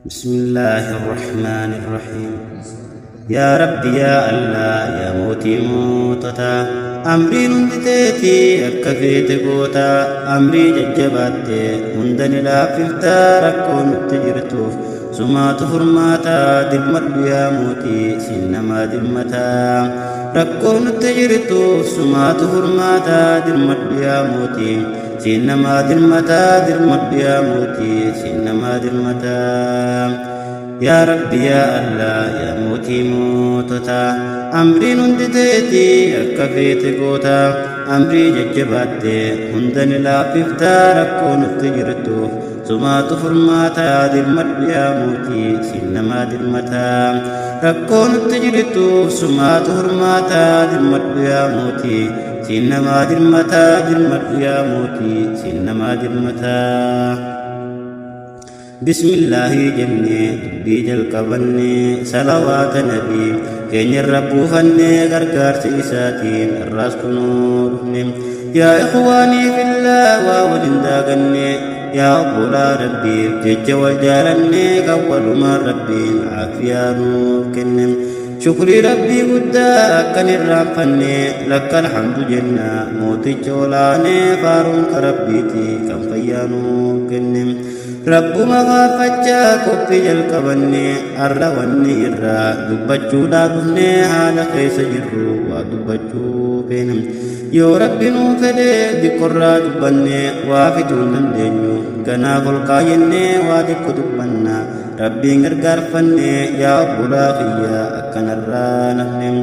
بسم الله الرحمن الرحيم. يا ربي يا الله يا موتي موتتا أمري نندتي أكفيت قوتا أمري ججبات هندن لا فلتا ركون تجرتوف سمات فرماتا دمت يا موتي سنما دمتا ركون تجرتوف سمات فرماتا دمت يا موتي سنما دمتا دمت يا موتي سنما دمتا. يا ربي يا الله يا موتي موتتا أمري نندتي أكفيت قوتا أمري ججبات هندن لا فلتا ركون تجرتوف سمات فرماتا دمت يا موتي سنما دمتا ركون تجرتوف سمات فرماتا دمت يا موتي سنما دمتا دمت يا موتي سنما دمتا. بسم الله جنة بيجل كبني صلوات نبي كن الرب فني غرغر سيساتين الراس كنور يا إخواني في الله وولندا غني يا أبولا ربي جج وجارني قول ما ربي عافيا نور كنم شكري ربي قدا كن الرام فني لك الحمد جنة موتي جولاني فارون كربيتي كم فيانو كنم رب مغافجا كوبي الكبني أرواني إرا دبجو دارني حال خيس جرو ودبجو بينم يو رب نوفدي دكرا دبني وافدون الدنيو غنا فلقايني وادكو دبنا ربي غرغر فني يا أبولا خيا أكن الرانم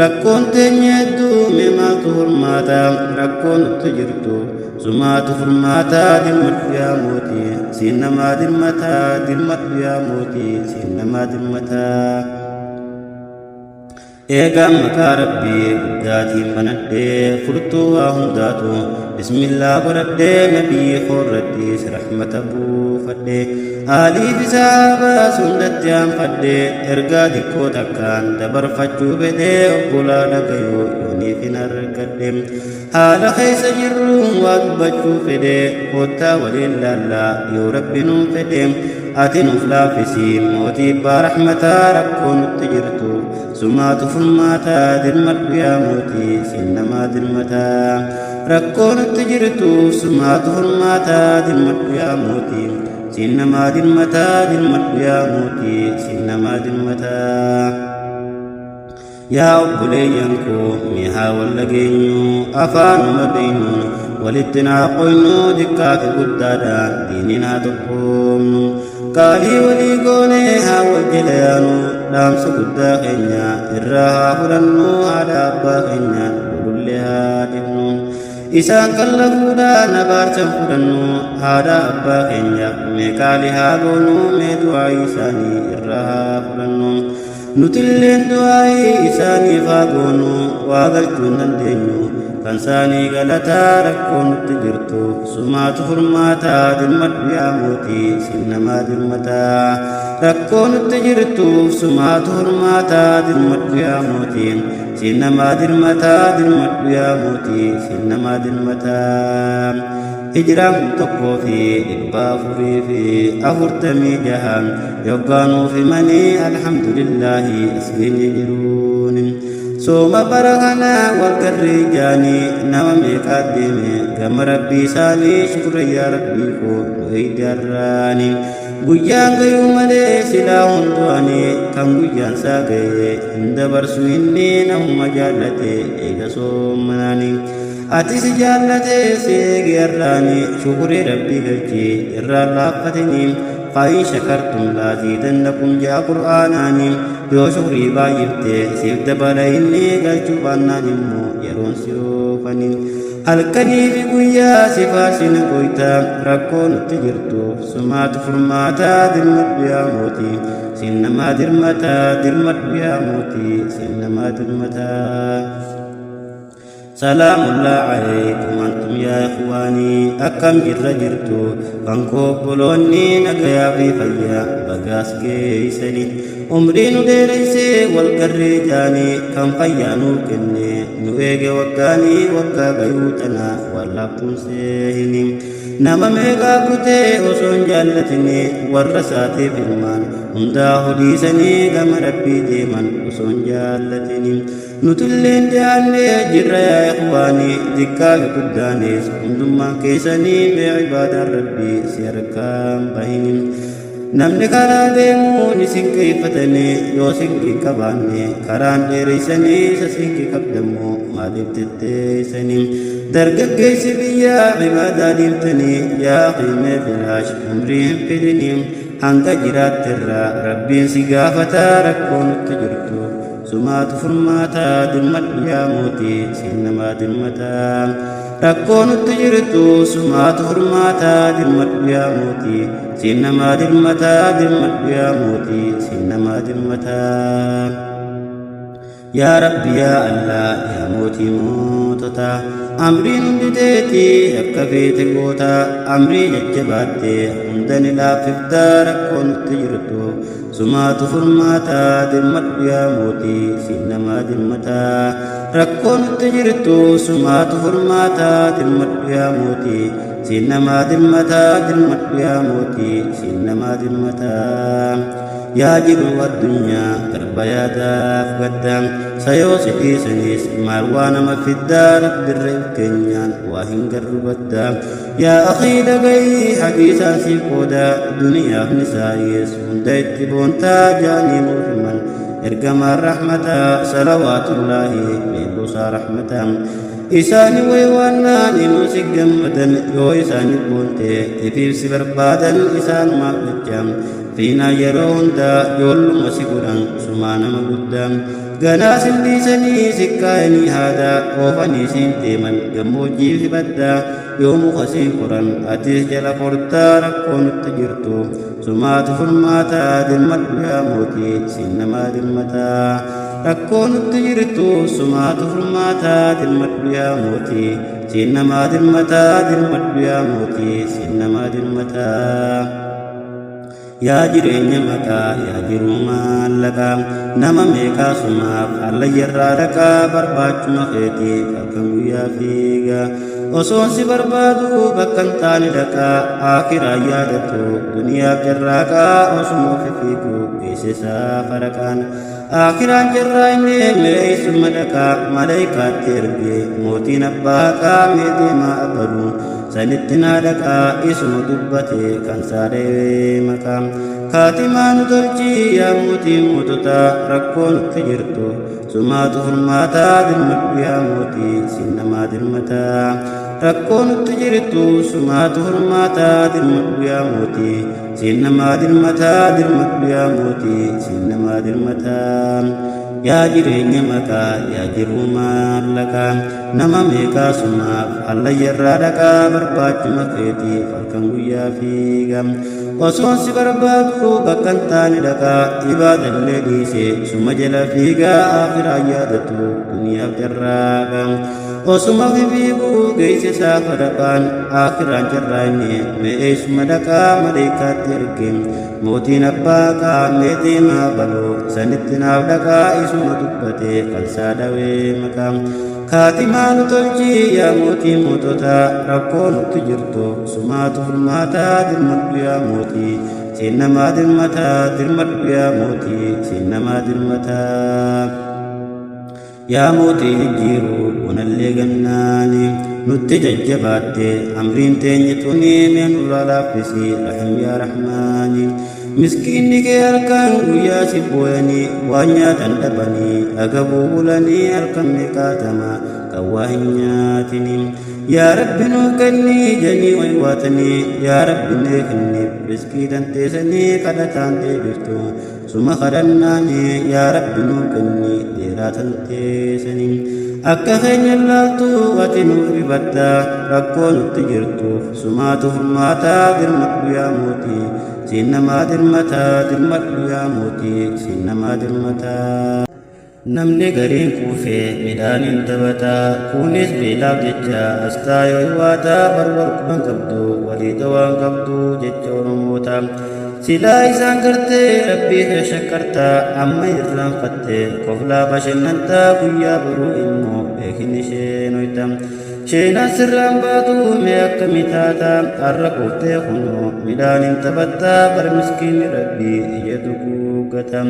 ركون تنيدو مما تهرماتا ركون تجرتو سمات فرماتا دمت يا موتي سينما دمتا دمت يا موتي سينما دمتا. إيغام مكا ربي قداتي مندي فرطو وهنداتو بسم الله وردي نبي خوردي رحمة أبو فدي آلي في صحابة سندت يام فدي إرقا ديكو تكان دبر فتشو بدي أبولا نقيو يوني في نرقدم حال خيس جرون واقبتشو فدي خوتا ولله يو ربي نو فدي آتين أفلا في سيم موتي برحمة ركون تجرتو سمات فرماتا دمت يا موتي سنما دمتا ركون تجرتو سمات فرماتا دمت يا موتي سنما دمتا دمت يا موتي سنما دمتا. يا أبولي ينكو ميها واللقينيو أفان مبينون ولتناقينو دكا في قدادا ديننا تقوم قالي ولي قولي ها وجليانو دامس قدا خينيا إراها فلنو على أبا خينيا وللها دفنون إسان كاللفودا نبار چنفرنو هذا أبا خينيا ميكالي هاغونو ميدو عيساني إراها فلنو نتلين دعائي إساني فاغونو واغلتو نندينو كنساني غلطا ركون تجرتو سمات فرماتا دمت يا موتي سنما دمتا ركون تجرتو سمات فرماتا دمت يا موتي سنما دمتا دمت يا موتي سنما دمتا. هجرام تقو في إبافري في أفرتمي جهان يقانو في مني الحمد لله اسمين جرون سوما برغنا والكريجاني نومي قدمي كم ربي سالي شكر يا ربي فوق ويدراني guyaan gayuu malee silaa hunduani kan guyyaan saa gaye hin dabarsu inni namuma jaallate eega soomanaani ati si jaallate si eege irraani shukurii rabbii galchee irraan laaffatanii faayin shakartum laatiitannakum jaa qur'aanaani yoo shukurii baay'ifte siif dabala inni galchuu baannaan immoo yeroon si oofanii halkanii fi guyyaa si faarsin goyta rakkoo nutti jirtuuf sumaatu furmaataa dirmadhu yaa mootii sinnamaa dirmadhu yaa mootii sinnamaa dirmataa. سلام الله عليكم أنتم يا إخواني أكم جرتو فانكو بلوني نقيا في فيا بقاس كيسني عمري نديريسي والقريجاني كم فيانو كني نويق وقاني وقا بيوتنا واللابتم سيهني nama meeqaa kutee osoo hin jaallatine warra isaatiif ilmaan hundaa hodiisanii gama rabbii deeman osoo hin jaallatini nutulleen jaannee jirra yaa ikhwaanii xiqqaa fi guddaanis hundummaan keessanii mee ibaadaan rabbii si harkaan bahini namni karaa deemuun isin qeeffatanii yoo sinqii qabaanne karaan dheereessanii isa sinqii qabdammoo maaliif tetteessanii dargaggeessi biyyaa ibaadaa dhiiftanii yaa qiimee filaash umrii hin fidiniin hanga jiraattirraa rabbiin si gaafataa rakkoo nutti jirtu sumaatu furmaataa dirmadhu yaa mootii siin namaa dirmataa rakkoo nutti jirtu sumaatu furmaataa dirmadhu yaa mootii siin namaa dirmataa dirmadhu yaa mootii siin namaa dirmataa yaa rabbi yaa allah yaa mootii mootota amriin hundi teetii akka feete goota amrii jajjabaattee hundani laaffiftaa rakkoo nutti jirtu sumaatu furmaataa dirmadhu yaa mootii siin namaa dirmataa rakkoo nutti jirtu sumaatu furmaataa dirmadhu yaa mootii siin namaa dirmataa dirmadhu yaa mootii siin namaa dirmataa yaa jiru addunyaa garba yaadaaf gaddaa sayoo sidiisanis maal waa nama fiddaa rabbirra keenyaan waa hin garru baddaa yaa akhii dhagayii hadiisaan sii qoodaa duniyaaf nisaayees hunda itti boontaa jaanii muufiman ergamaan rahmataa salawaatullaahi beekuusaa rahmataa isaani waywaannaan inuu si gammadan yoo isaani boontee ifiif si barbaadan isaan maaf jechaan fiinaa yeroo hundaa ijoolluma si godhan sumaa nama guddaa ganaa sin dhiisanii sikkaa'anii haadaa oofanii siin deeman gammoojjii fi baddaa yoo muka siin qoran atis jala kortaa rakkoo nutti jirtu sumaatu furmaataa dirmadhu yaa mootii siin namaa dirmataa rakkoo nutti jirtu sumaatu furmaataa dirmadhu yaa mootii siin namaa dirmataa dirmadhu yaa mootii siin namaa dirmataa yaa jireenya maqaa yaa jiruu maallaqaa nama meeqaa sumaaf hallayyarraa dhaqaa barbaachuma keetiif akkan guyyaa fiigaa osoon si barbaadu bakka hin taane dhaqaa aakiraa yaadatu duniyaaf jarraaqaa osuma ofi fiigu geessisaa faraqaan aakiraan jarraa inni mi'eessuma dhaqaa maleeykaatti ergee mootiin abbaa haqaa mee deemaa abaduu sanitti naa dhaqaa isuma dubbate kan saadhee maqaa kaatimaa nu tolchii yaa mootii mootota rakkoo nutti jirtu sumaatu furmaataa dirmadhu yaa mootii siin namaa dirmataa rakkoo nutti jirtu sumaatu furmaataa dirmadhu yaa mootii siin namaa dirmataa dirmadhu yaa mootii siin namaa dirmataa yaa jireenya maqaa yaa jiruu maallaqaa nama meeqaa sumaaf hallayyarraa dhaqaa barbaachuma keetiif halkan guyyaa fiiga osoon si barbaadu bakka hin taane dhaqaa ibaadallee dhiisee suma jala fiigaa aakiraa yaadatu duniyaaf jarraaqa osuma fi fiiguu geessisaa faraqaan aakiraan jarraa'inne mi'eessuma dhaqaa maleeykaatti erge mootiin abbaa haqaa mee deemaa baloo sanitti naaf dhaqaa isuma dubbate kalsaa dhawee maqaa kaatimaa nu tolchii yaa mootii mootota rakkoo nutti jirtu sumaatu furmaataa dirmadhu yaa mootii siin namaa dirmataa dirmadhu yaa mootii siin namaa dirmataa yaa mootii jijjiiruu bunallee gannaani nutti jajjabaatte amriin teenye tunii mee nurraa laaffisii rahim yaa rahmaani miskiinni kee halkan guyyaa si booyanii waan nyaatan dhabanii agabuu bulanii halkan meeqaatama kan waa hin nyaatini yaa rabbi nuu kennii janii waywaatanii yaa rabbi nee kenniif riskii danteessanii kadhataan deebiftu suma kadhannaanii yaa rabbi nuu kennii dheeraa tanteessanii akka keenya laaltu ati nuuf ibaddaa rakkoo nutti jirtuuf sumaatu furmaataa dirmadhu yaa mootii siin namaa dirmataa dirmadhu yaa mootii siin namaa dirmataa namni gariin kuufee midhaaniin tabataa kunis beelaaf jecha astaa yoo hiwaataa barwarquman qabdu waliita waan qabdu jecha oromoota silaa isaan gartee rabbii kee shakkartaa amma irraanfattee koflaa bashannantaa guyyaa baruu immoo beekin ishee noyta شينا سرّان باتو ميك متاتا أرقوت خنو ميدان تبتا برمسكين ربي يدكو قتم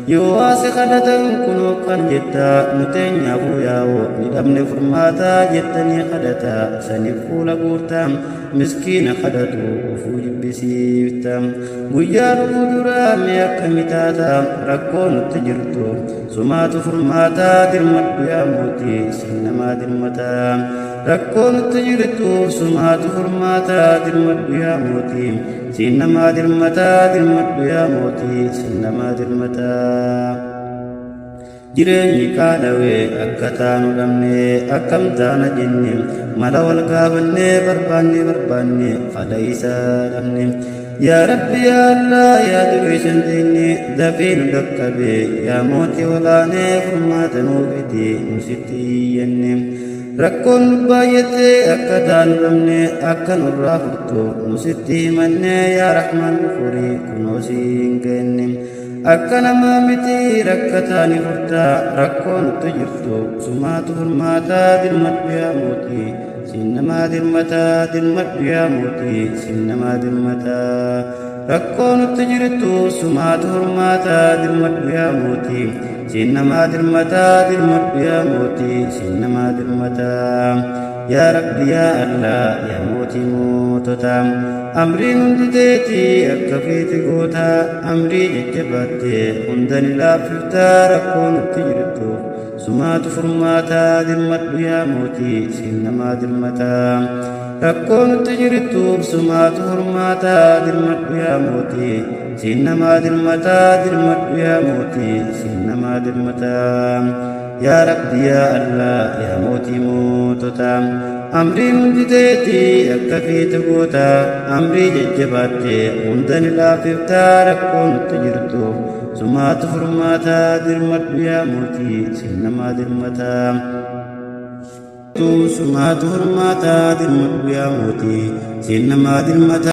يواس خدتا كنو قن جتا نتين يابو ياو ندمن فرماتا جتني خدتا سنفو لقورتا مسكين خدتو وفوج بسيفتا ويار قدرا ميك متاتا ركون تجرتو سمات فرماتا درمت يا موتي سنما درمتا ركون تجرتو سمات فرماتا درمت يا موتي سنما درمتا درمت يا موتي سنما درمتا jireenyi qaadawee akka taanu dhabnee akkam taana jenne mala wal gaafannee barbaanne fala isaa dhabne yaa rabbi yaa allah yaa dureessan teenne dafee nu dhaqqabe yaa mootii walaanee furmaata nuu fide nu sitti iyyanne rakkoon nu baay'attee akka taanu dhabne akka nurraa furtu nu sitti himanne yaa rahmaan furii kunoo siin kenne akka namaa miti rakkataani furtaa rakkoon nutti jirtu sumaatu furmaataa dirmadhu yaa mootii siin namaa dirmataa dirmadhu yaa mootii siin namaa dirmataa rakkoon nutti jirtu sumaatu furmaataa dirmadhu yaa mootii siin namaa dirmataa dirmadhu yaa mootii siin namaa dirmataa يا ربي يا الله يا موتي موتتا أمري نندتي أكفيت قوتا أمري ججباتي هندن لا فلتا ركون تجرتو سمات فرماتا دمت يا موتي سينما دمتا ركون تجرتو سمات فرماتا دمت يا موتي سينما دمتا دمت يا موتي سينما دمتا يا ربي يا الله يا موتي موتتا أمري نندتي أكفيت قوتا أمري ججباتي هندن لا فلتا ركون تجرتو سمات فرماتا درمت يا موتي سينما درمتا سمات فرماتا درمت يا موتي سينما درمتا